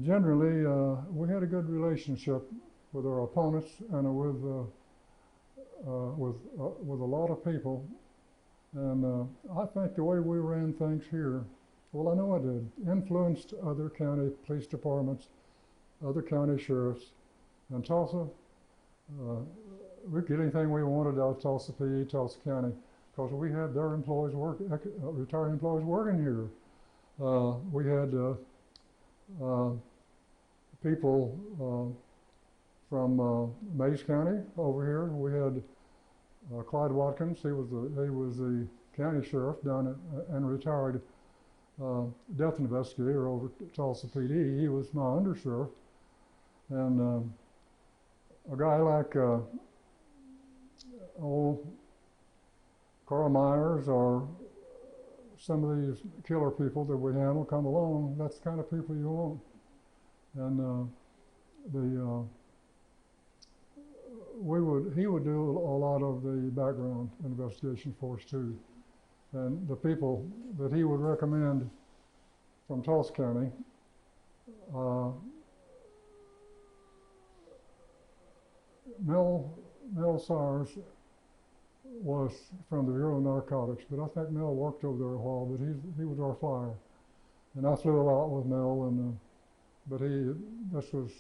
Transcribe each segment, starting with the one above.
generally, we had a good relationship with our opponents and with a lot of people. And I think the way we ran things here, well, I know I did, influenced other county police departments, other county sheriffs, and Tulsa. We could get anything we wanted out of Tulsa PD, Tulsa County, because we had their employees retired employees working here. We had people from Mays County over here. We had Clyde Watkins. He was the county sheriff down at, and retired death investigator over at Tulsa PD. He was my undersheriff, and a guy like old Carl Myers or some of these killer people that we handle come along. That's the kind of people you want. And he would do a lot of the background investigation for us too. And the people that he would recommend from Tulsa County, Mel Sires was from the Bureau of Narcotics, but I think Mel worked over there a while, but he was our flyer. And I flew a lot with Mel, and but this was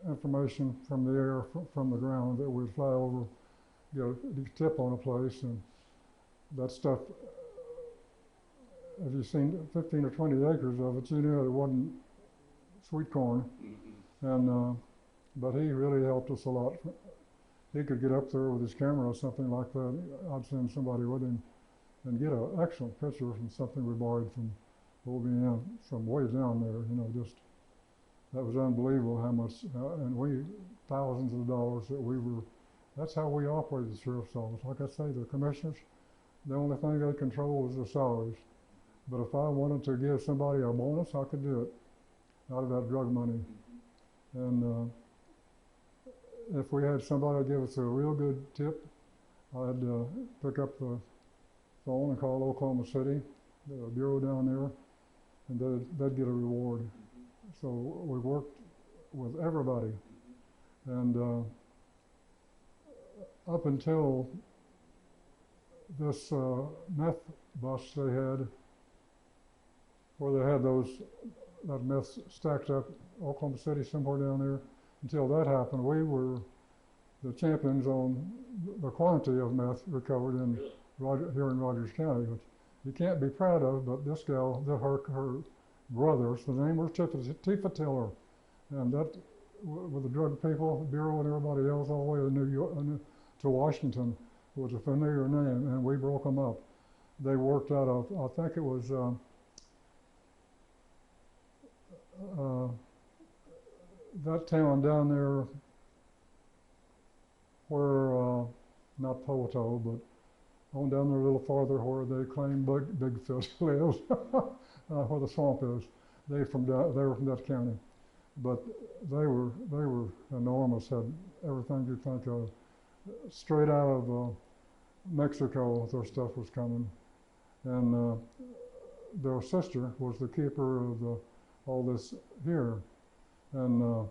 information from the air, from the ground, that we'd fly over, get a tip on a place, and that stuff, if you've seen 15 or 20 acres of it, you knew it wasn't sweet corn. And but he really helped us a lot. He could get up there with his camera or something like that. I'd send somebody with him and get an excellent picture from something we borrowed from OBM from way down there. You know, just that was unbelievable how much, and thousands of dollars that we were. That's how we operated the sheriff's office. Like I say, the commissioners, the only thing they control was their salaries. But if I wanted to give somebody a bonus, I could do it out of that drug money. And if we had somebody give us a real good tip, I'd pick up the phone and call Oklahoma City, the bureau down there, and they'd get a reward. So we worked with everybody. And up until this meth bust they had, where they had that meth stacked up, Oklahoma City somewhere down there, until that happened, we were the champions on the quantity of meth recovered here in Rogers County, which you can't be proud of, but this gal, her brothers, the name was Tifa Tiller, and that, with the drug people, the Bureau and everybody else, all the way to New York, to Washington, was a familiar name, and we broke them up. They worked out of, I think it was, that town down there where, not Powato, but on down there a little farther where they claim Bigfoot lives, where the swamp is. They were from that county, but they were enormous. Had everything you think of. Straight out of Mexico, their stuff was coming, and their sister was the keeper of all this here. And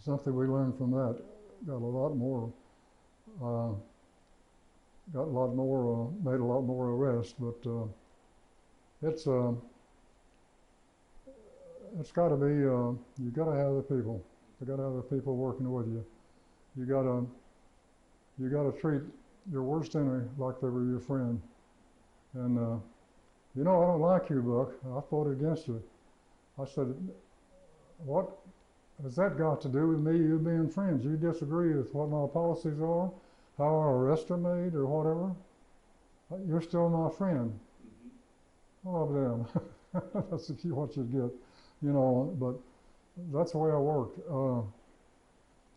something we learned from that, made a lot more arrests, but it's got to be, you got to have the people. You got to have the people working with you. You got to treat your worst enemy like they were your friend. And you know, I don't like you, Buck. I voted against you. I said, what has that got to do with me, you being friends? You disagree with what my policies are, how our arrests are made, or whatever? You're still my friend. Oh, damn. That's what you get, you know, but that's the way I worked.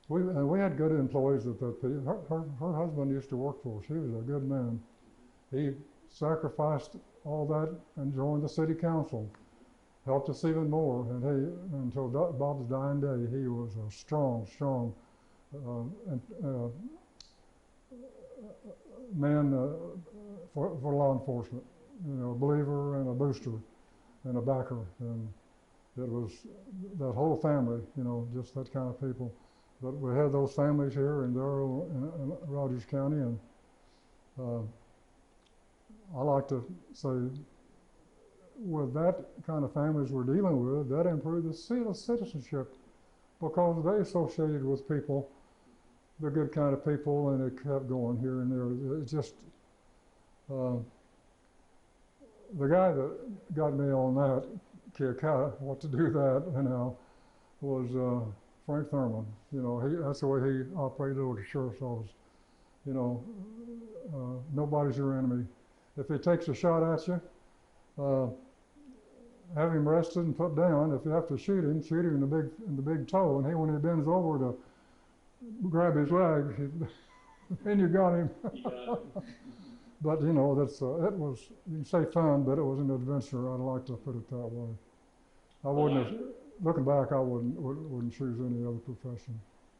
We had good employees at that place. Her husband used to work for us. He was a good man. He sacrificed all that and joined the city council. Helped us even more, and until Bob's dying day, he was a strong man for law enforcement. You know, a believer and a booster and a backer, and it was that whole family, you know, just that kind of people. But we had those families here in Darrell and Rogers County, and I like to say, with that kind of families we're dealing with, that improved the citizenship, because they associated with people, the good kind of people, and it kept going here and there. It just, the guy that got me on that kick, what to do that, you know, was Frank Thurman. You know, that's the way he operated over the sheriff's office. You know, nobody's your enemy. If he takes a shot at you, have him arrested and put down. If you have to shoot him in the big toe. And when he bends over to grab his leg, then you got him. But you know, that's it was, you can say fun, but it was an adventure. I'd like to put it that way. I wouldn't have, looking back, I wouldn't choose any other profession.